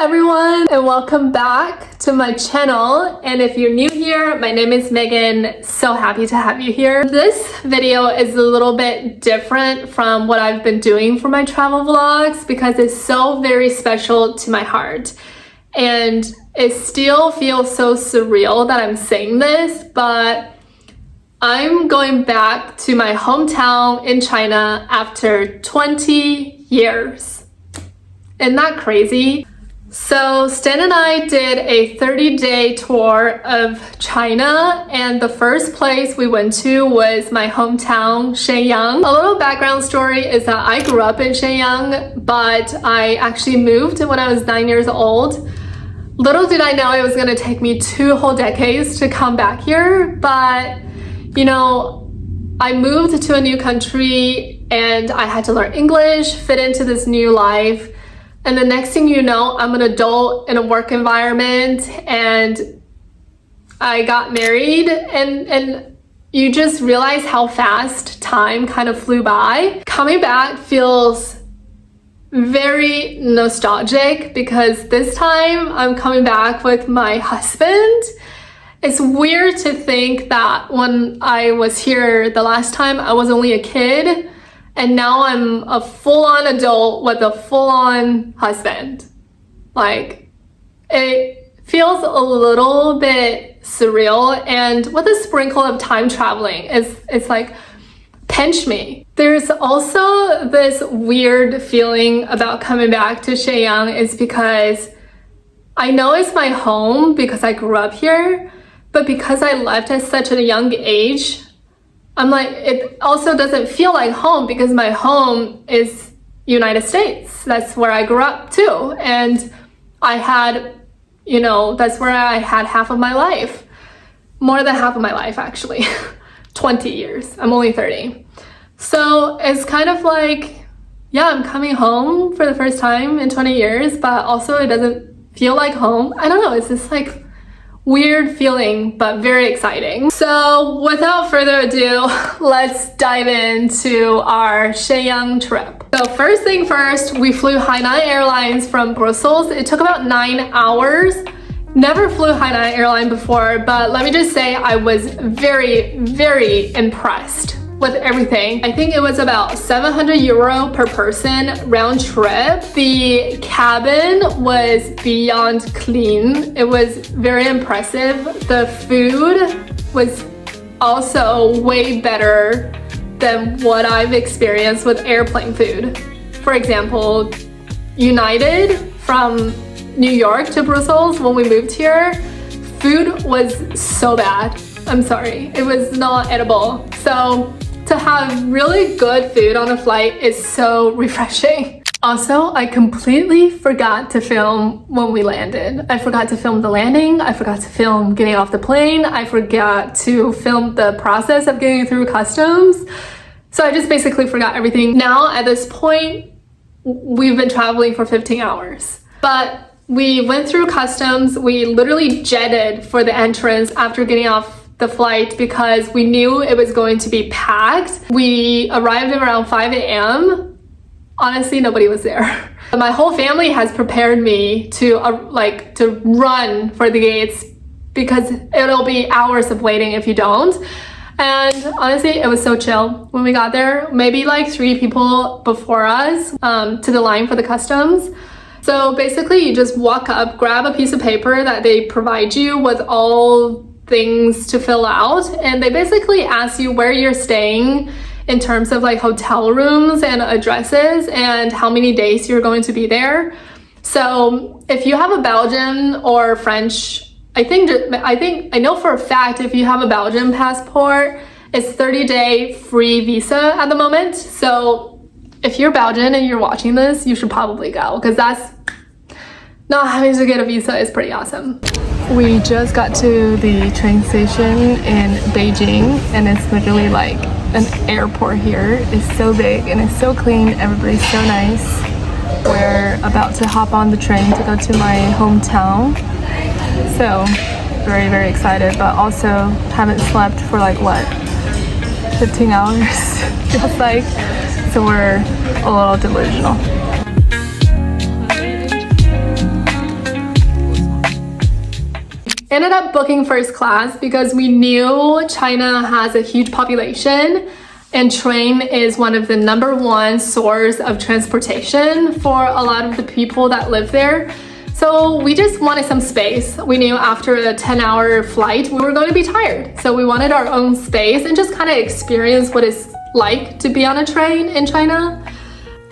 everyone, and welcome back to my channel. And if you're new here, my name is Megan. So happy to have you here. This video is a little bit different from what I've been doing for my travel vlogs because it's so very special to my heart. And it still feels so surreal that I'm saying this, but I'm going back to my hometown in China after 20 years. Isn't that crazy? So Stan and I did a 30-day tour of China, and the first place we went to was my hometown, Shenyang. A little background story is that I grew up in Shenyang, but I actually moved when I was 9 years old. Little did I know it was gonna take me 2 whole decades to come back here, but you know, I moved to a new country and I had to learn English, fit into this new life. And the next thing you know, I'm an adult in a work environment and I got married, and you just realize how fast time kind of flew by. Coming back feels very nostalgic because this time I'm coming back with my husband. It's weird to think that when I was here the last time, I was only a kid. And now I'm a full-on adult with a full-on husband. Like, it feels a little bit surreal, and with a sprinkle of time traveling, it's like, pinch me. There's also this weird feeling about coming back to Shenyang is because I know it's my home because I grew up here, but because I left at such a young age, I'm like, it also doesn't feel like home because my home is United States. That's where I grew up too. And I had, you know, that's where I had half of my life. More than half of my life, actually. 20 years. I'm only 30. So it's kind of like, yeah, I'm coming home for the first time in 20 years, but also it doesn't feel like home. I don't know, it's just like weird feeling, but very exciting. So without further ado, let's dive into our Shenyang trip. So first thing first, we flew Hainan Airlines from Brussels. It took about 9 hours. Never flew Hainan Airline before, but let me just say I was very, very impressed with everything. I think it was about 700 euro per person round trip. The cabin was beyond clean. It was very impressive. The food was also way better than what I've experienced with airplane food. For example, United from New York to Brussels, when we moved here, food was so bad. I'm sorry, it was not edible. So to have really good food on a flight is so refreshing. Also, I completely forgot to film when we landed. I forgot to film the landing. I forgot to film getting off the plane. I forgot to film the process of getting through customs. So I just basically forgot everything. Now at this point, we've been traveling for 15 hours. But we went through customs. We literally jetted for the entrance after getting off the flight because we knew it was going to be packed. We arrived at around 5 a.m. Honestly, nobody was there. My whole family has prepared me to run for the gates because it'll be hours of waiting if you don't. And honestly, it was so chill. When we got there, maybe like 3 people before us to the line for the customs. So basically you just walk up, grab a piece of paper that they provide you with all things to fill out, and they basically ask you where you're staying in terms of like hotel rooms and addresses and how many days you're going to be there. So if you have a Belgian or French, I know for a fact if you have a Belgian passport, it's 30-day free visa at the moment. So if you're Belgian and you're watching this, you should probably go because that's not having to get a visa is pretty awesome. We just got to the train station in Beijing, and it's literally like an airport here. It's so big and it's so clean. Everybody's so nice. We're about to hop on the train to go to my hometown. So very, very excited, but also haven't slept for like what, 15 hours feels like. So we're a little delusional. ended up booking first class because we knew China has a huge population and train is one of the #1 source of transportation for a lot of the people that live there. So we just wanted some space. We knew after a 10-hour flight, we were going to be tired. So we wanted our own space and just kind of experience what it's like to be on a train in China.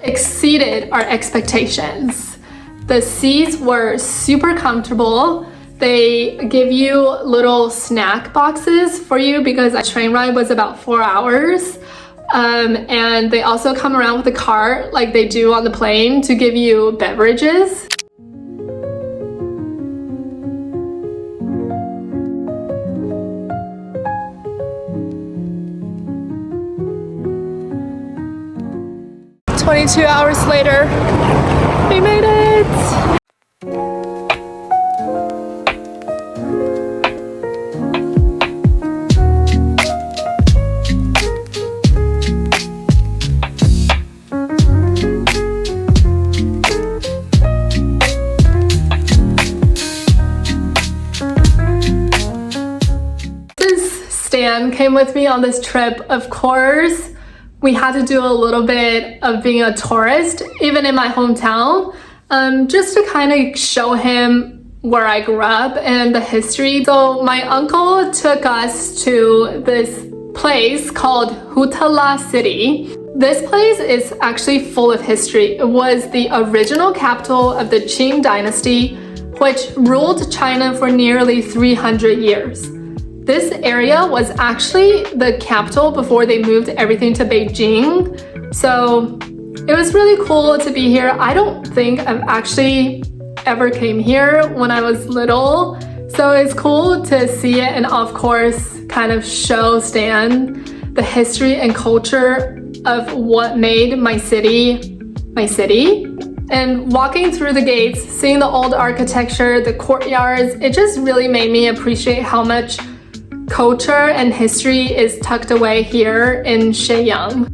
Exceeded our expectations. The seats were super comfortable. They give you little snack boxes for you because a train ride was about 4 hours. And they also come around with a cart like they do on the plane to give you beverages. "22 hours later, we made it!" Stan came with me on this trip. Of course, we had to do a little bit of being a tourist, even in my hometown, just to kind of show him where I grew up and the history. So my uncle took us to this place called Hetu'ala City. This place is actually full of history. It was the original capital of the Qing dynasty, which ruled China for nearly 300 years. This area was actually the capital before they moved everything to Beijing. So it was really cool to be here. I don't think I've actually ever came here when I was little. So it's cool to see it and of course kind of show Stan the history and culture of what made my city my city. And walking through the gates, seeing the old architecture, the courtyards, it just really made me appreciate how much culture and history is tucked away here in Shenyang.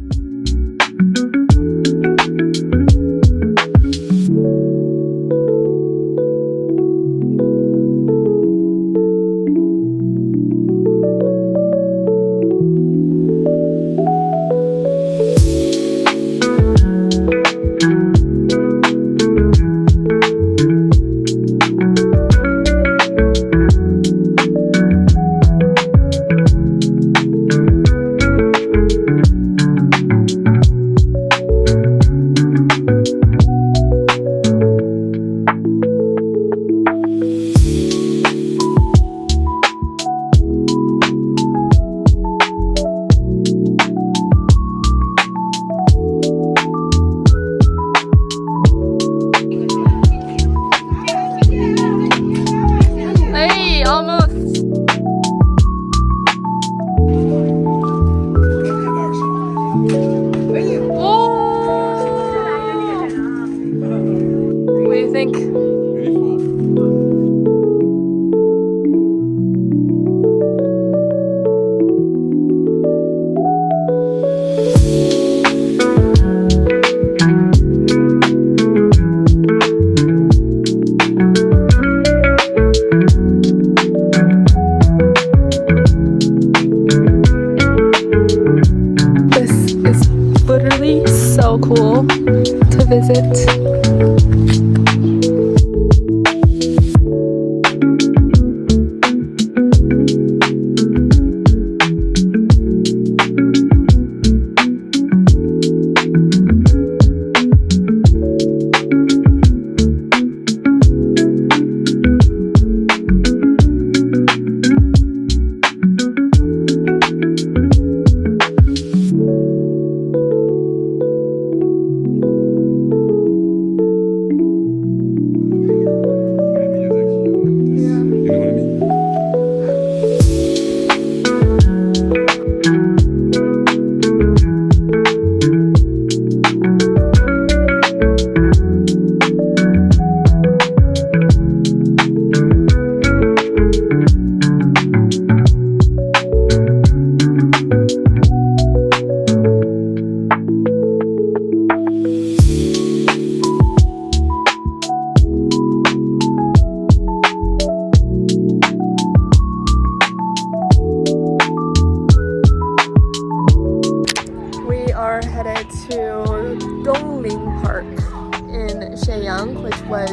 So cool to visit.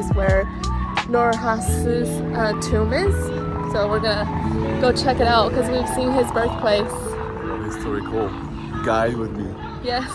is where 𝐮𝐬𝐞𝐝's tomb is. So we're gonna go check it out because we've seen his birthplace. Historical guide with me. Yes.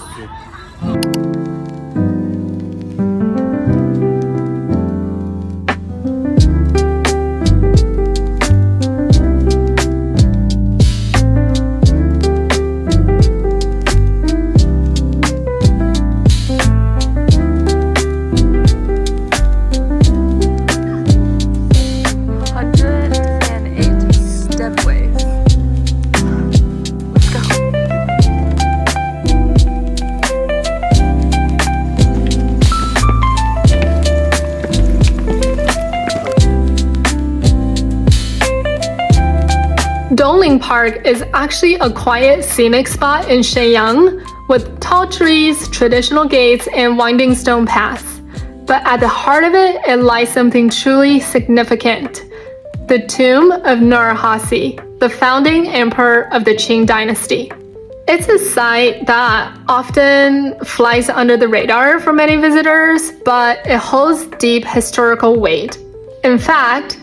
Dongling Park is actually a quiet, scenic spot in Shenyang with tall trees, traditional gates, and winding stone paths. But at the heart of it, it lies something truly significant: the tomb of 𝐮𝐬𝐞𝐝, the founding emperor of the Qing dynasty. It's a site that often flies under the radar for many visitors, but it holds deep historical weight. In fact,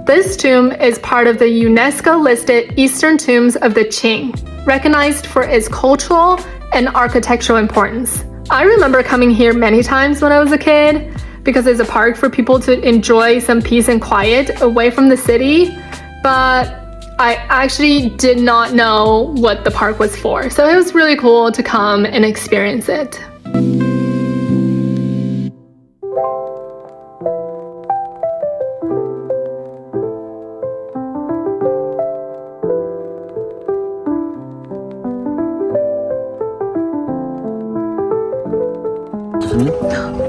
this tomb is part of the UNESCO-listed Eastern Tombs of the Qing, recognized for its cultural and architectural importance. I remember coming here many times when I was a kid because it's a park for people to enjoy some peace and quiet away from the city, but I actually did not know what the park was for. So it was really cool to come and experience it.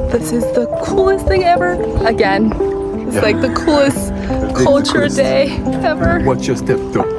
This is the coolest thing ever. Again, it's like the coolest culture day ever. Watch your step though.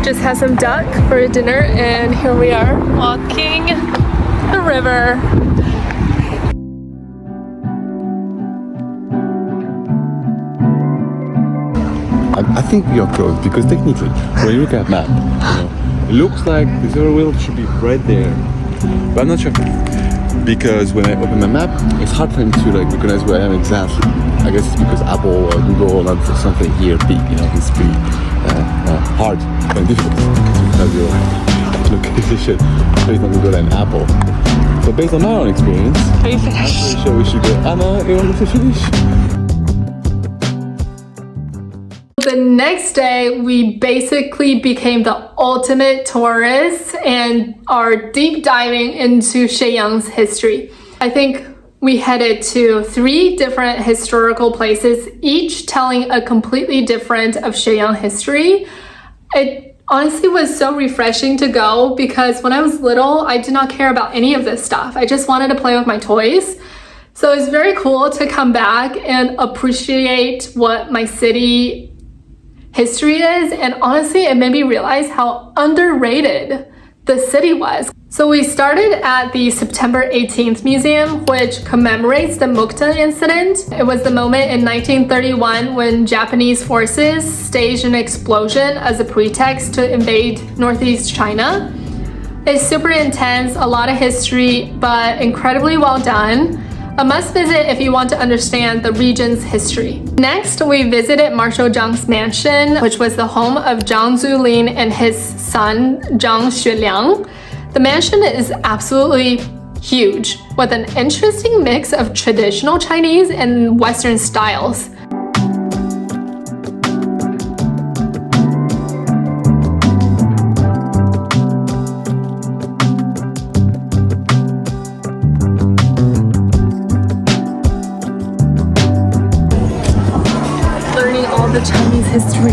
Just had some duck for dinner, and here we are walking the river. I think we are close because technically, when you look at map, it looks like the zero wheel should be right there, but I'm not sure because when I open my map, it's hard for me to recognize where I am exactly. I guess it's because Apple or Google or for something here big, it's pretty hard and difficult to have your location based on Google and Apple. But based on my own experience, Are you finished? I'm pretty sure we should go. Anna, you want to finish? The next day, we basically became the ultimate tourists and are deep diving into Shenyang's history. I think we headed to 3 different historical places, each telling a completely different of Shenyang history. It honestly was so refreshing to go because when I was little, I did not care about any of this stuff. I just wanted to play with my toys. So it's very cool to come back and appreciate what my city history is, and honestly it made me realize how underrated the city was. So we started at the September 18th Museum, which commemorates the Mukta incident. It was the moment in 1931 when Japanese forces staged an explosion as a pretext to invade Northeast China. It's super intense, a lot of history, but incredibly well done. A must visit if you want to understand the region's history. Next, we visited Marshal Zhang's mansion, which was the home of Zhang Zuolin and his son, Zhang Xueliang. The mansion is absolutely huge, with an interesting mix of traditional Chinese and Western styles. The Chinese history.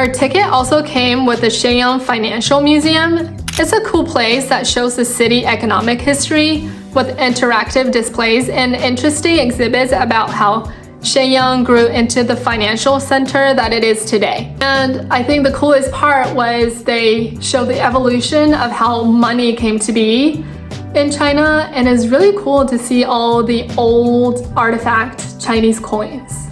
Our ticket also came with the Shenyang Financial Museum. It's a cool place that shows the city economic history with interactive displays and interesting exhibits about how Shenyang grew into the financial center that it is today. And I think the coolest part was they show the evolution of how money came to be in China, and it's really cool to see all the old artifact Chinese coins.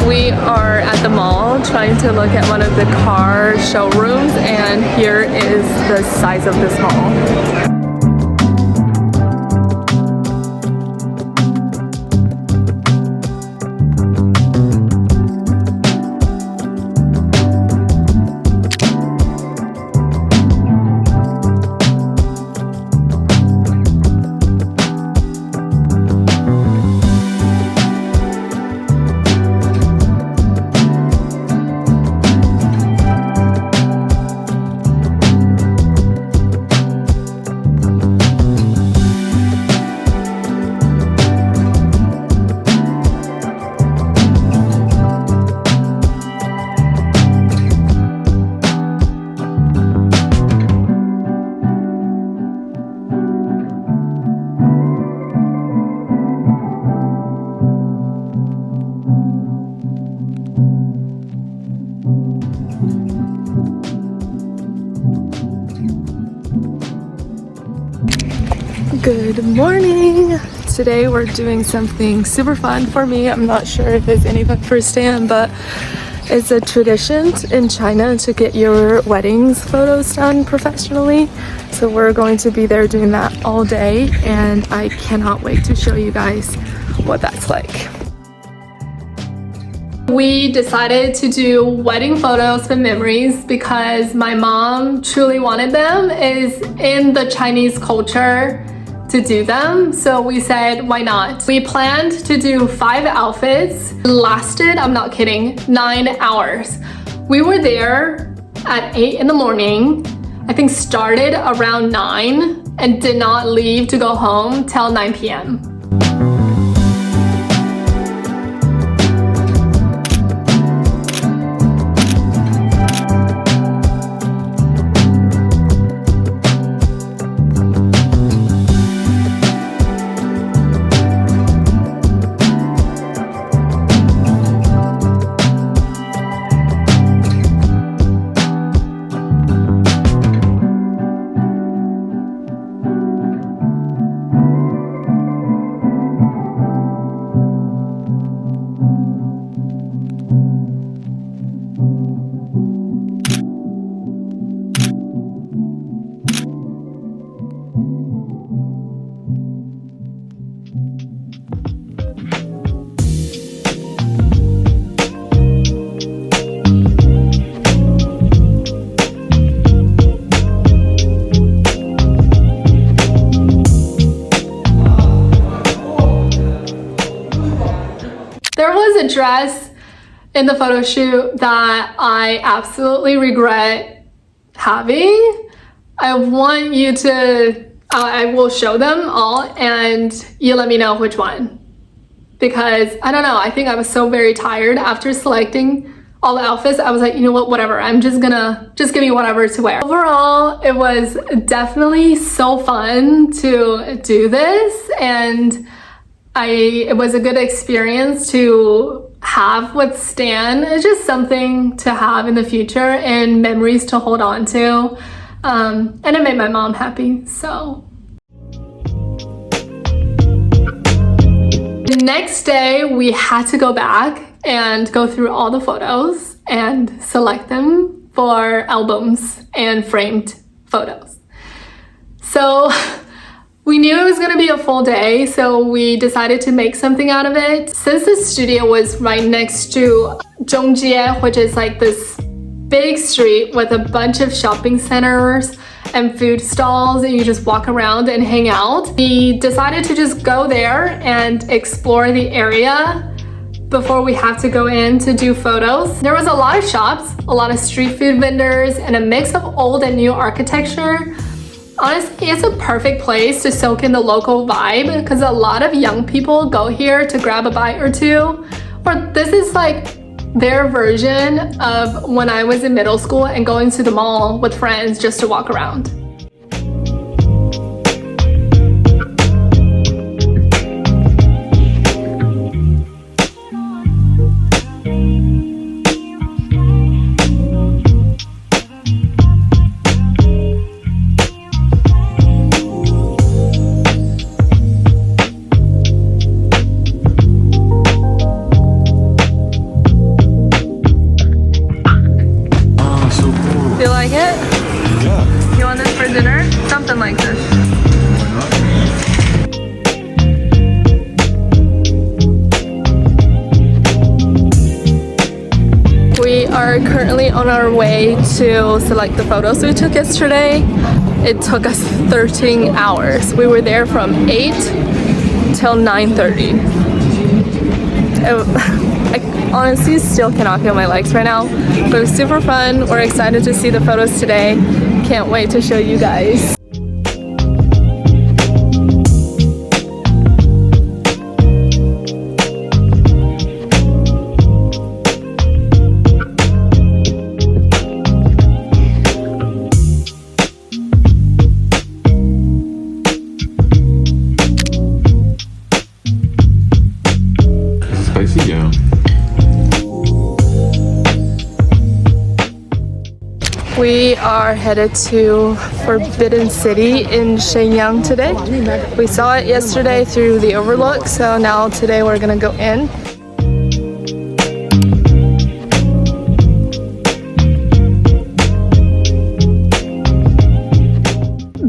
We are at the mall trying to look at one of the car showrooms, and here is the size of this mall. Good morning! Today we're doing something super fun for me. I'm not sure if it's anyone firsthand, but it's a tradition in China to get your weddings photos done professionally. So we're going to be there doing that all day, and I cannot wait to show you guys what that's like. We decided to do wedding photos for memories because my mom truly wanted them. It's in the Chinese culture to do them, so we said why not. We planned to do 5 outfits. It lasted, I'm not kidding, 9 hours. We were there at 8 in the morning, I think started around 9 and did not leave to go home till 9 p.m. There was a dress in the photo shoot that I absolutely regret having. I want you to, I will show them all and you let me know which one. Because I don't know, I think I was so very tired after selecting all the outfits. I was like, you know what, whatever, I'm just give me whatever to wear. Overall, it was definitely so fun to do this, and it was a good experience to have with Stan. It's just something to have in the future and memories to hold on to. And it made my mom happy, so. The next day, we had to go back and go through all the photos and select them for albums and framed photos. So we knew it was going to be a full day, so we decided to make something out of it. Since the studio was right next to 𝐮𝐬𝐞𝐝, which is like this big street with a bunch of shopping centers and food stalls, and you just walk around and hang out, we decided to just go there and explore the area before we have to go in to do photos. There was a lot of shops, a lot of street food vendors, and a mix of old and new architecture. Honestly, it's a perfect place to soak in the local vibe because a lot of young people go here to grab a bite or two. Or this is like their version of when I was in middle school and going to the mall with friends just to walk around. So You like it? yeah. You want this for dinner? Something like this. We are currently on our way to select the photos we took yesterday. It took us 13 hours. We were there from 8 till 9:30. I honestly still cannot feel my legs right now, but it was super fun. We're excited to see the photos today. Can't wait to show you guys. Spicy, yeah. We are headed to Forbidden City in Shenyang today. We saw it yesterday through the overlook, so now today we're gonna go in.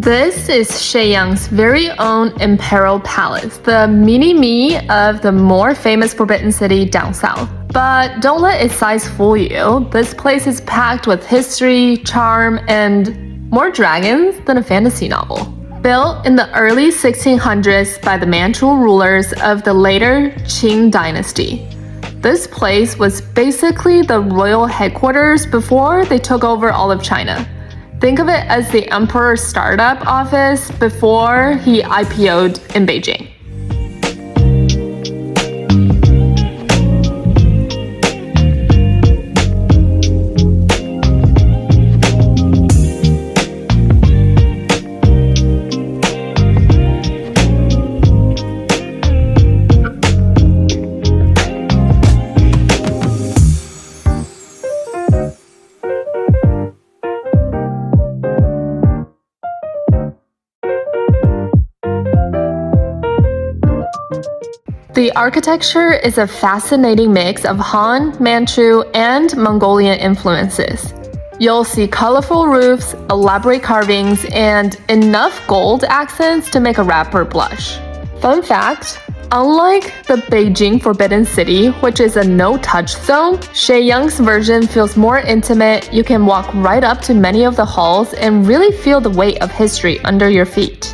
This is Shenyang's very own Imperial Palace, the mini-me of the more famous Forbidden City down south. But don't let its size fool you. This place is packed with history, charm, and more dragons than a fantasy novel. Built in the early 1600s by the Manchu rulers of the later Qing dynasty. This place was basically the royal headquarters before they took over all of China. Think of it as the emperor's startup office before he IPO'd in Beijing. The architecture is a fascinating mix of Han, Manchu, and Mongolian influences. You'll see colorful roofs, elaborate carvings, and enough gold accents to make a rapper blush. Fun fact, unlike the Beijing Forbidden City, which is a no-touch zone, Shenyang's version feels more intimate. You can walk right up to many of the halls and really feel the weight of history under your feet.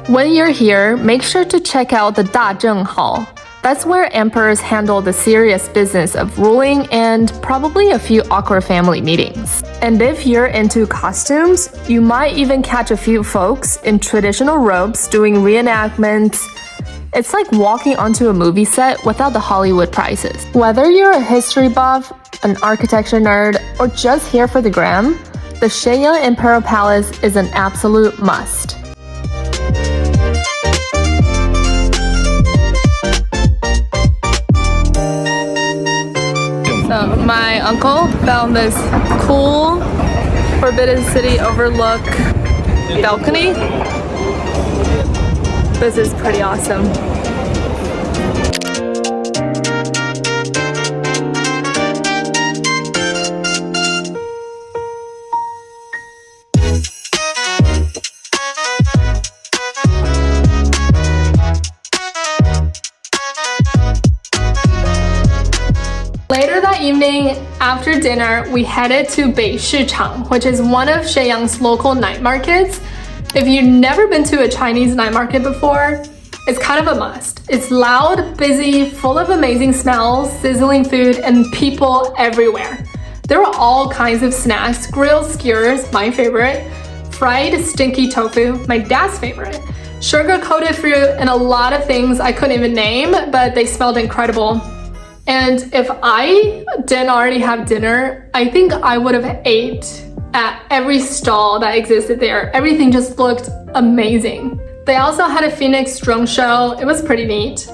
When you're here, make sure to check out the Zhang Hall. That's where emperors handle the serious business of ruling and probably a few awkward family meetings. And if you're into costumes, you might even catch a few folks in traditional robes doing reenactments. It's like walking onto a movie set without the Hollywood prices. Whether you're a history buff, an architecture nerd, or just here for the gram, the Shenyang Imperial Palace is an absolute must. So my uncle found this cool Forbidden City overlook balcony. This is pretty awesome. Later that evening, after dinner, we headed to Bei Shi Chang, which is one of Shenyang's local night markets. If you've never been to a Chinese night market before, it's kind of a must. It's loud, busy, full of amazing smells, sizzling food, and people everywhere. There are all kinds of snacks, grilled skewers, my favorite, fried stinky tofu, my dad's favorite, sugar-coated fruit, and a lot of things I couldn't even name, but they smelled incredible. And if I didn't already have dinner, I think I would have ate at every stall that existed there. Everything just looked amazing. They also had a Phoenix drone show. It was pretty neat.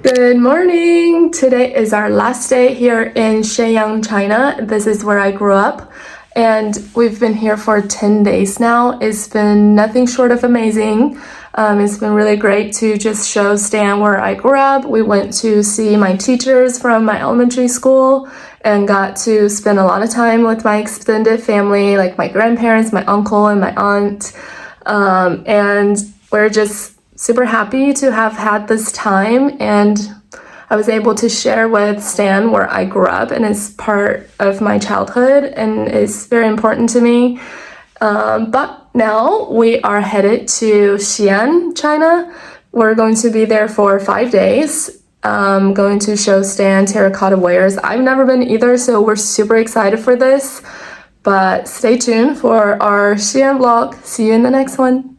Good morning! Today is our last day here in Shenyang, China. This is where I grew up, and we've been here for 10 days now. It's been nothing short of amazing. It's been really great to just show Stan where I grew up. We went to see my teachers from my elementary school and got to spend a lot of time with my extended family, like my grandparents, my uncle, and my aunt. And we're just super happy to have had this time, and I was able to share with Stan where I grew up, and it's part of my childhood and it's very important to me. But now we are headed to Xi'an, China. We're going to be there for 5 days. Going to show Stan terracotta wares. I've never been either, so we're super excited for this. But stay tuned for our Xi'an vlog. See you in the next one.